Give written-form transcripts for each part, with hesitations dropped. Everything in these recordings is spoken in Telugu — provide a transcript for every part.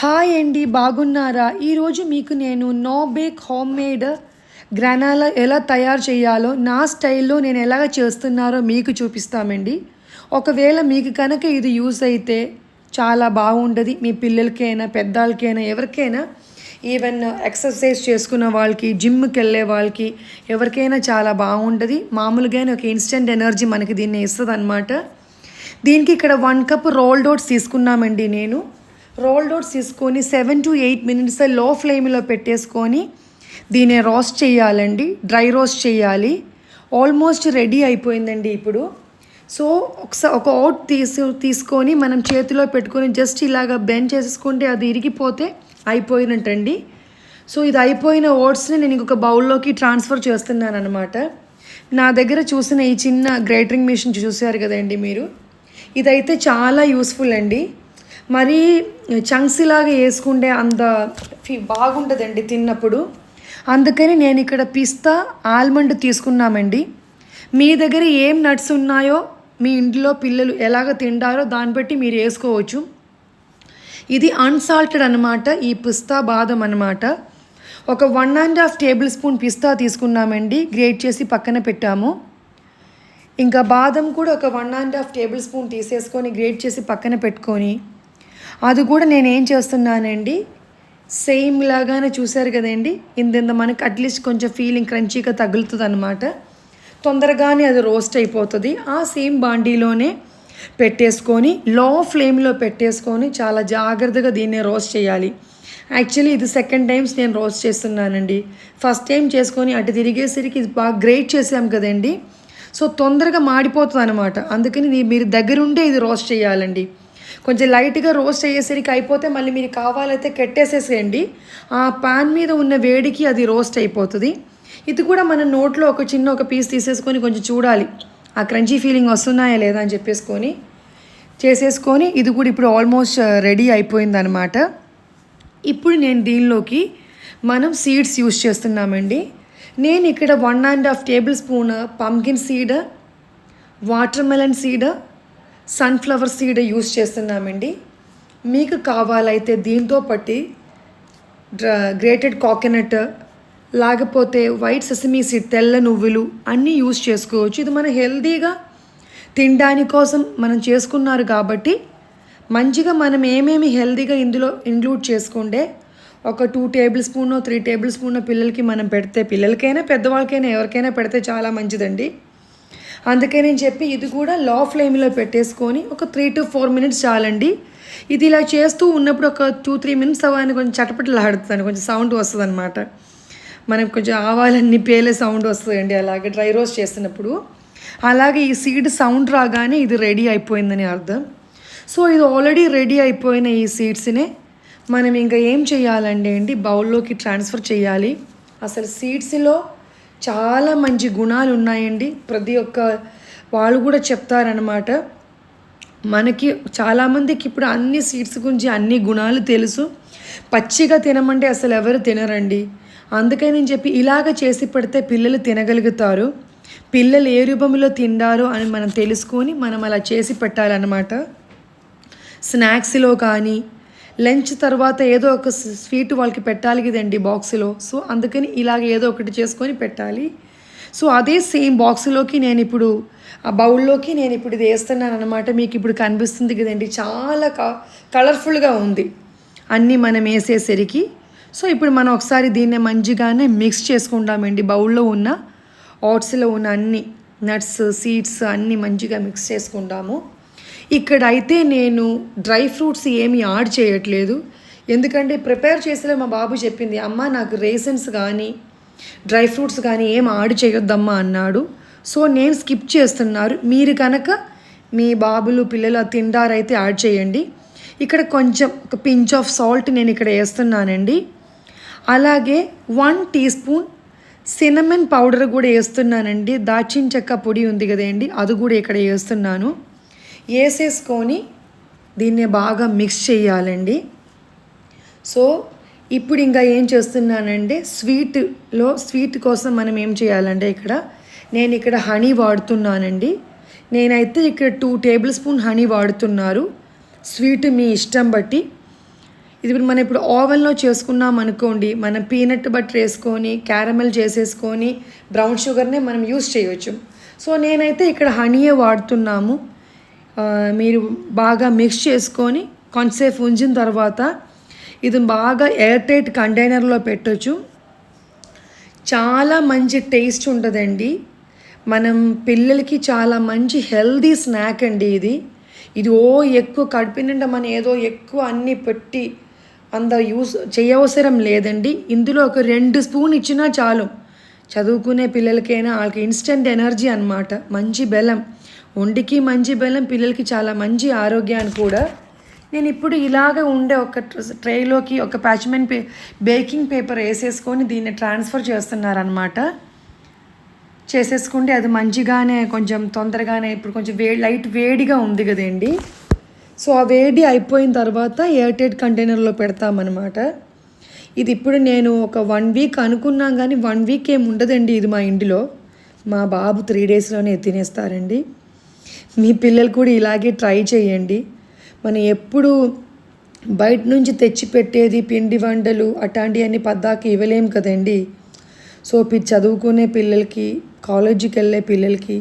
హాయ్ అండి, బాగున్నారా? ఈరోజు మీకు నేను నో బేక్ హోమ్ మేడ్ గ్రానాలా ఎలా తయారు చేయాలో నా స్టైల్లో నేను ఎలాగ చేస్తున్నారో మీకు చూపిస్తామండి. ఒకవేళ మీకు కనుక ఇది యూస్ అయితే చాలా బాగుంటుంది. మీ పిల్లలకైనా పెద్దవాళ్ళకైనా ఎవరికైనా, ఈవెన్ ఎక్సర్సైజ్ చేసుకున్న వాళ్ళకి, జిమ్కి వెళ్ళే వాళ్ళకి ఎవరికైనా చాలా బాగుంటుంది. మామూలుగానే ఒక ఇన్స్టెంట్ ఎనర్జీ మనకి దీన్ని ఇస్తుంది అనమాట. దీనికి ఇక్కడ 1 కప్ రోల్డ్ ఓట్స్ తీసుకున్నామండి. నేను రోల్డ్ ఓట్స్ తీసుకొని 7 to 8 minutes లో ఫ్లేమ్లో పెట్టేసుకొని దీన్ని రోస్ట్ చేయాలండి. డ్రై రోస్ట్ చేయాలి. ఆల్మోస్ట్ రెడీ అయిపోయిందండి ఇప్పుడు. సో ఒక ఓట్ తీసుకొని మనం చేతిలో పెట్టుకొని జస్ట్ ఇలాగ బెండ్ చేసేసుకుంటే అది ఇరిగిపోతే అయిపోయినట్టండి. సో ఇది అయిపోయిన ఓట్స్ని నేను ఇంకొక బౌల్లోకి ట్రాన్స్ఫర్ చేస్తున్నాను అనమాట. నా దగ్గర చూసిన ఈ చిన్న గ్రైండింగ్ మిషన్ చూసారు కదండి మీరు, ఇదైతే చాలా యూస్ఫుల్ అండి. మరీ చంక్స్ లాగా వేసుకుంటే అంత బాగుంటుందండి తిన్నప్పుడు. అందుకని నేను ఇక్కడ పిస్తా, ఆల్మండ్ తీసుకున్నామండి. మీ దగ్గర ఏం నట్స్ ఉన్నాయో, మీ ఇంట్లో పిల్లలు ఎలాగ తింటారో దాన్ని బట్టి మీరు వేసుకోవచ్చు. ఇది అన్సాల్టెడ్ అనమాట, ఈ పిస్తా బాదం అనమాట. ఒక 1.5 tablespoon పిస్తా తీసుకున్నామండి, గ్రేట్ చేసి పక్కన పెట్టాము. ఇంకా బాదం కూడా ఒక 1.5 tablespoon తీసేసుకొని గ్రేట్ చేసి పక్కన పెట్టుకొని, అది కూడా నేను ఏం చేస్తున్నానండి, సేమ్ లాగానే చూసారు కదండి, ఇంత మనకి అట్లీస్ట్ కొంచెం ఫీలింగ్ క్రంచీగా తగులుతుంది అనమాట. తొందరగానే అది రోస్ట్ అయిపోతుంది. ఆ సేమ్ బాండీలోనే పెట్టేసుకొని లో ఫ్లేమ్లో పెట్టేసుకొని చాలా జాగ్రత్తగా దీన్ని రోస్ట్ చేయాలి. యాక్చువల్లీ ఇది సెకండ్ టైమ్స్ నేను రోస్ట్ చేస్తున్నానండి. ఫస్ట్ టైం చేసుకొని అటు తిరిగేసరికి ఇది బాగా గ్రేట్ చేసాం కదండి, సో తొందరగా మాడిపోతుంది అనమాట. అందుకని మీరు దగ్గరుండే ఇది రోస్ట్ చేయాలండి. కొంచెం లైట్గా రోస్ట్ అయ్యేసరికి అయిపోతే మళ్ళీ మీరు కావాలైతే కట్టేసేసేయండి. ఆ పాన్ మీద ఉన్న వేడికి అది రోస్ట్ అయిపోతుంది. ఇది కూడా మన నోట్లో ఒక పీస్ తీసేసుకొని కొంచెం చూడాలి ఆ క్రంచీ ఫీలింగ్ వస్తున్నాయా లేదా అని చెప్పేసుకొని చేసేసుకొని, ఇది కూడా ఇప్పుడు ఆల్మోస్ట్ రెడీ అయిపోయిందనమాట. ఇప్పుడు నేను దీనిలోకి మనం సీడ్స్ యూస్ చేస్తున్నామండి. నేను ఇక్కడ 1.5 tablespoon pumpkin seed, water melon seed, sunflower seed use చేస్తున్నామండి. మీకు కావాలైతే దీంతో పట్టి గ్రేటెడ్ కోకోనట్, లేకపోతే వైట్ సెసమీ సీడ్, తెల్ల నువ్వులు అన్నీ యూస్ చేసుకోవచ్చు. ఇది మన హెల్తీగా తినడానికి కోసం మనం చేసుకున్నారు కాబట్టి మంచిగా మనం ఏమేమి హెల్తీగా ఇందులో ఇంక్లూడ్ చేసుకుంటే ఒక 2 tablespoon 3 tablespoon పిల్లలకి మనం పెడితే, పిల్లలకైనా పెద్దవాళ్ళకైనా ఎవరికైనా పెడితే చాలా మంచిదండి. అందుకే నేను చెప్పి ఇది కూడా లో ఫ్లేమ్లో పెట్టేసుకొని ఒక 3 to 4 minutes చాలండి. ఇది ఇలా చేస్తూ ఉన్నప్పుడు ఒక 2-3 minutes అవ్వని కొంచెం చటపటలాడుతుంది, కొంచెం సౌండ్ వస్తుంది అనమాట. మనకు కొంచెం ఆవాలన్నీ పేలే సౌండ్ వస్తుందండి అలాగే డ్రై రోస్ట్ చేస్తున్నప్పుడు. అలాగే ఈ సీడ్ సౌండ్ రాగానే ఇది రెడీ అయిపోయిందని అర్థం. సో ఇది ఆల్రెడీ రెడీ అయిపోయిన ఈ సీడ్స్నే మనం ఇంకా ఏం చేయాలండి, బౌల్లోకి ట్రాన్స్ఫర్ చేయాలి. అసలు సీడ్స్లో చాలా మంచి గుణాలు ఉన్నాయండి. ప్రతి ఒక్క వాళ్ళు కూడా చెప్తారనమాట. మనకి చాలామందికి ఇప్పుడు అన్ని సీడ్స్ గురించి అన్ని గుణాలు తెలుసు. పచ్చిగా తినమంటే అసలు ఎవరు తినరండి. అందుకని నేను చెప్పి ఇలాగ చేసి పెడితే పిల్లలు తినగలుగుతారు. పిల్లలు ఏ రూపంలో తిండారో అని మనం తెలుసుకొని మనం అలా చేసి పెట్టాలన్నమాట. స్నాక్స్లో కానీ లంచ్ తర్వాత ఏదో ఒక స్వీట్ వాళ్ళకి పెట్టాలి కదండి బాక్స్లో. సో అందుకని ఇలాగ ఏదో ఒకటి చేసుకొని పెట్టాలి. సో అదే సేమ్ బాక్స్లోకి నేను ఇప్పుడు ఆ బౌల్లోకి నేను ఇప్పుడు ఇది వేస్తున్నాను అనమాట. మీకు ఇప్పుడు కనిపిస్తుంది కదండి, చాలా కలర్ఫుల్గా ఉంది అన్నీ మనం వేసేసరికి. సో ఇప్పుడు మనం ఒకసారి దీన్ని మంచిగానే మిక్స్ చేసుకుంటామండి. బౌల్లో ఉన్న ఓట్స్లో ఉన్న అన్ని నట్స్, సీడ్స్ అన్నీ మంచిగా మిక్స్ చేసుకుంటాము. ఇక్కడైతే నేను డ్రై ఫ్రూట్స్ ఏమీ యాడ్ చేయట్లేదు. ఎందుకంటే ప్రిపేర్ చేసేలా మా బాబు చెప్పింది, అమ్మ నాకు రేసన్స్ కానీ డ్రై ఫ్రూట్స్ కానీ ఏం యాడ్ చేయొద్దమ్మా అన్నాడు. సో నేను స్కిప్ చేస్తున్నారు. మీరు కనుక మీ బాబులు పిల్లలు తింటారైతే యాడ్ చేయండి. ఇక్కడ కొంచెం ఒక పించ్ ఆఫ్ సాల్ట్ నేను ఇక్కడ వేస్తున్నానండి. అలాగే 1 teaspoon సినమన్ పౌడర్ కూడా వేస్తున్నానండి. దాల్చిన చెక్క పొడి ఉంది కదండి, అది కూడా ఇక్కడ వేస్తున్నాను. వేసేసుకొని దీన్ని బాగా మిక్స్ చేయాలండి. సో ఇప్పుడు ఇంకా ఏం చేస్తున్నానంటే స్వీట్ కోసం మనం ఏం చేయాలంటే నేను ఇక్కడ హనీ వాడుతున్నానండి. నేనైతే ఇక్కడ 2 tablespoon హనీ వాడుతున్నారు. స్వీట్ మీ ఇష్టం బట్టి. ఇది మనం ఇప్పుడు ఓవెన్లో చేసుకున్నాం అనుకోండి, మనం పీనట్ బటర్ వేసుకొని క్యారమెల్ చేసేసుకొని బ్రౌన్ షుగర్నే మనం యూస్ చేయవచ్చు. సో నేనైతే ఇక్కడ హనీయే వాడుతున్నాము. మీరు బాగా మిక్స్ చేసుకొని కొంతసేపు ఉంచిన తర్వాత ఇది బాగా ఎయిర్ టైట్ కంటైనర్లో పెట్టొచ్చు. చాలా మంచి టేస్ట్ ఉంటుందండి. మనం పిల్లలకి చాలా మంచి హెల్దీ స్నాక్ అండి ఇది. ఎక్కువ కడుపు నిండా మనం ఏదో ఎక్కువ అన్నీ పెట్టి అంత యూస్ చేయవసరం లేదండి. ఇందులో ఒక 2 స్పూన్ ఇచ్చినా చాలు. చదువుకునే పిల్లలకైనా వాళ్ళకి ఇన్స్టెంట్ ఎనర్జీ అన్నమాట. మంచి బెల్లం, ఒంటికి మంచి బెల్లం, పిల్లలకి చాలా మంచి ఆరోగ్యాన్ని కూడా. నేను ఇప్పుడు ఇలాగ ఉండే ఒక ట్రేలోకి ఒక పాచ్మెంట్ బేకింగ్ పేపర్ వేసేసుకొని దీన్ని ట్రాన్స్ఫర్ చేస్తున్నారనమాట. చేసేసుకుంటే అది మంచిగానే కొంచెం తొందరగానే ఇప్పుడు కొంచెం లైట్ వేడిగా ఉంది కదండి. సో ఆ వేడి అయిపోయిన తర్వాత ఎయిర్ టైట్ కంటైనర్లో పెడతామన్నమాట. ఇది ఇప్పుడు నేను ఒక 1 వీక్ అనుకున్నాం, కానీ 1 వీక్ ఏమి ఉండదండి ఇది మా ఇంటిలో. మా బాబు 3 డేస్లోనే తినేస్తారండి. మీ పిల్లలు కూడా ఇలాగే ట్రై చేయండి. మనం ఎప్పుడు బయట నుంచి తెచ్చి పెట్టేది పిండి వంటలు అట్లాంటివన్నీ పద్దాకి ఇవ్వలేం కదండి. సో చదువుకునే పిల్లలకి, కాలేజీకి వెళ్ళే పిల్లలకి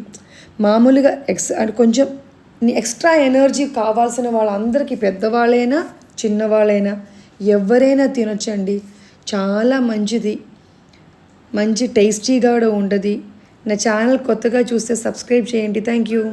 మామూలుగా కొంచెం ఎక్స్ట్రా ఎనర్జీ కావాల్సిన వాళ్ళందరికీ, పెద్దవాళ్ళైనా చిన్నవాళ్ళైనా ఎవరైనా తినొచ్చండి. చాలా మంచిది, మంచి టేస్టీగా కూడా ఉంటుంది. నా ఛానల్ కొత్తగా చూస్తే సబ్స్క్రైబ్ చేయండి. Thank you.